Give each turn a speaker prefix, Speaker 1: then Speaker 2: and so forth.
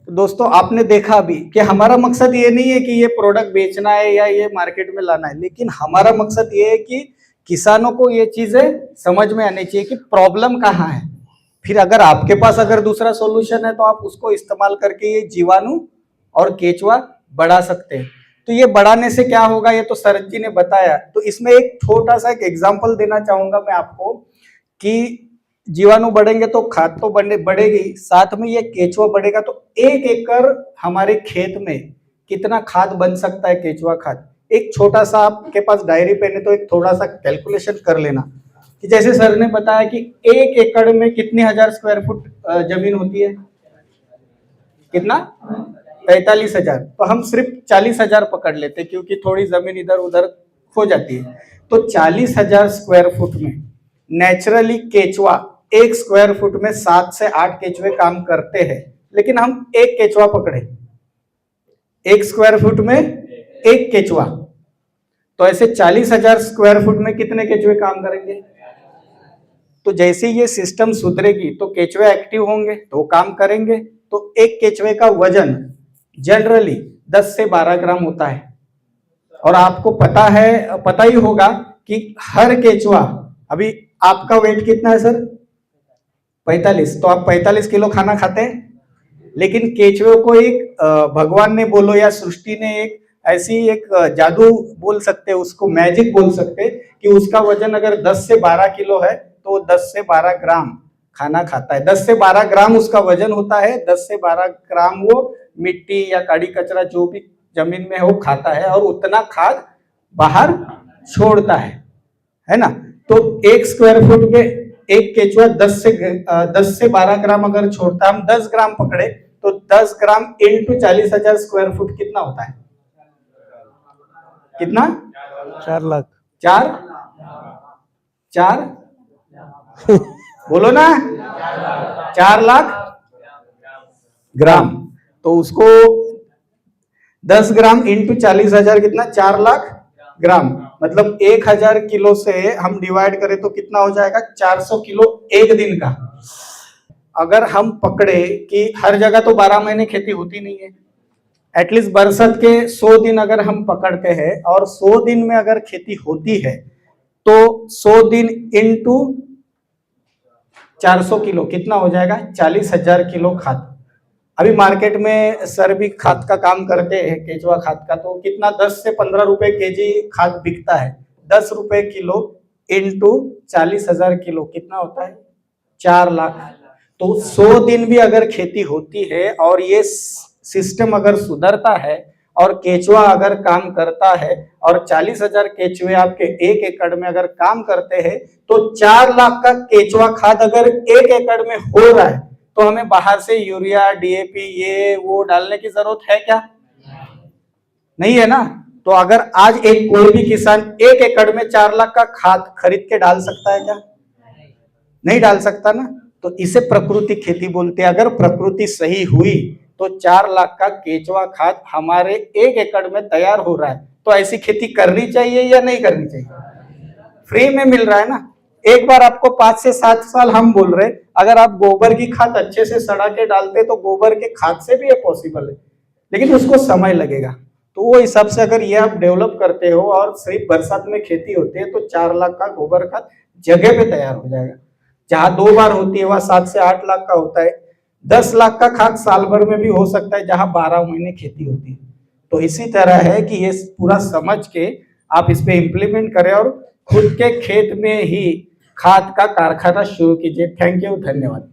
Speaker 1: दोस्तों आपने देखा भी कि हमारा मकसद ये नहीं है कि ये प्रोडक्ट बेचना है या ये मार्केट में लाना है, लेकिन हमारा मकसद ये है कि किसानों को ये चीजें समझ में आनी चाहिए कि प्रॉब्लम कहाँ है। फिर अगर आपके पास अगर दूसरा सॉल्यूशन है तो आप उसको इस्तेमाल करके ये जीवाणु और केचुआ बढ़ा सकते हैं। तो ये बढ़ाने से क्या होगा ये तो शरद जी ने बताया। तो इसमें एक छोटा सा एक एग्जाम्पल देना चाहूंगा मैं आपको कि जीवाणु बढ़ेंगे तो खाद तो बढ़ेगी, साथ में ये केचुआ बढ़ेगा। तो 1 एकड़ हमारे खेत में कितना खाद बन सकता है केचुआ खाद। एक छोटा सा आपके पास डायरी पेन है तो एक थोड़ा सा कैलकुलेशन कर लेना कि जैसे सर ने बताया कि 1 एकड़ में कितनी हजार स्क्वायर फुट जमीन होती है, कितना 45,000। तो हम सिर्फ 40,000 पकड़ लेते क्योंकि थोड़ी जमीन इधर उधर हो जाती है। तो 40,000 स्क्वायर फुट में नेचुरली केचुआ 1 स्क्वायर फुट में 7 से 8 केचुए काम करते हैं, लेकिन हम 1 केचुआ पकड़े, 1 स्क्वायर फुट में 1 केचुआ। तो ऐसे 40,000 स्क्वायर फुट में कितने केचुए काम करेंगे। तो जैसे ये सिस्टम सुधरेगी तो केचुए एक्टिव होंगे तो काम करेंगे। तो 1 केचुए का वजन जनरली 10 से 12 ग्राम होता है। और आपको पता ही होगा कि हर केचुआ, अभी आपका वेट कितना है सर 45, तो आप 45 किलो खाना खाते हैं, लेकिन केचुए को एक भगवान ने बोलो या सृष्टि ने एक ऐसी एक जादू बोल सकते हैं, उसको मैजिक बोल सकते हैं कि उसका वजन अगर 10 से 12 किलो है तो 10 से 12 ग्राम खाना खाता है। 10 से 12 ग्राम उसका वजन होता है। 10 से 12 ग्राम वो मिट्टी या काड़ी कचरा जो भी जमीन में है वो खाता है और उतना खाद बाहर छोड़ता है ना। तो 1 स्क्वायर फुट में एक केचुआ 10 से 12 ग्राम अगर छोड़ता है, हम 10 ग्राम पकड़े तो 10 ग्राम इंटू 40,000 स्क्वायर फुट कितना होता है, कितना
Speaker 2: 4 लाख।
Speaker 1: 4 बोलो ना 4 लाख ग्राम। तो उसको 10 ग्राम इंटू 40,000 कितना 4 लाख ग्राम, मतलब 1,000 किलो से हम डिवाइड करें तो कितना हो जाएगा 400 किलो एक दिन का। अगर हम पकड़े कि हर जगह तो 12 महीने खेती होती नहीं है, एटलीस्ट बरसात के 100 दिन अगर हम पकड़ते हैं और 100 दिन में अगर खेती होती है तो 100 दिन इंटू 400 किलो कितना हो जाएगा 40,000 किलो खाद। अभी मार्केट में सर भी खाद का काम करते हैं, केचुआ खाद का, तो कितना 10 से 15 रुपए केजी खाद बिकता है। 10 रुपए किलो इंटू 40,000 किलो कितना होता है 4 लाख। तो 100 दिन भी अगर खेती होती है और ये सिस्टम अगर सुधरता है और केचुआ अगर काम करता है और 40,000 केचुए आपके 1 एकड़ में अगर काम करते हैं तो 4 लाख का केचुआ खाद अगर 1 एकड़ में हो रहा है तो हमें बाहर से यूरिया डीएपी ये वो डालने की जरूरत है क्या, नहीं है ना। तो अगर आज एक कोई भी किसान 1 एकड़ में 4 लाख का खाद खरीद के डाल सकता है क्या, नहीं डाल सकता ना। तो इसे प्रकृति खेती बोलते हैं। अगर प्रकृति सही हुई तो 4 लाख का केचुआ खाद हमारे 1 एकड़ में तैयार हो रहा है। तो ऐसी खेती करनी चाहिए या नहीं करनी चाहिए, फ्री में मिल रहा है ना। एक बार आपको 5 से 7 साल हम बोल रहे, अगर आप गोबर की खाद अच्छे से सड़ा के डालते तो गोबर के खाद से भी ये पॉसिबल है, लेकिन उसको समय लगेगा। तो वो हिसाब से अगर ये आप डेवलप करते हो और सिर्फ बरसात में खेती होती है तो 4 लाख का गोबर खाद जगह पे तैयार हो जाएगा। जहां 2 बार होती है वहां 7 से 8 लाख का होता है। 10 लाख का खाद साल भर में भी हो सकता है जहां 12 महीने खेती होती है। तो इसी तरह है कि ये पूरा समझ के आप इस पे इम्प्लीमेंट करें और खुद के खेत में ही खाद का कारखाना शुरू कीजिए। थैंक यू, धन्यवाद।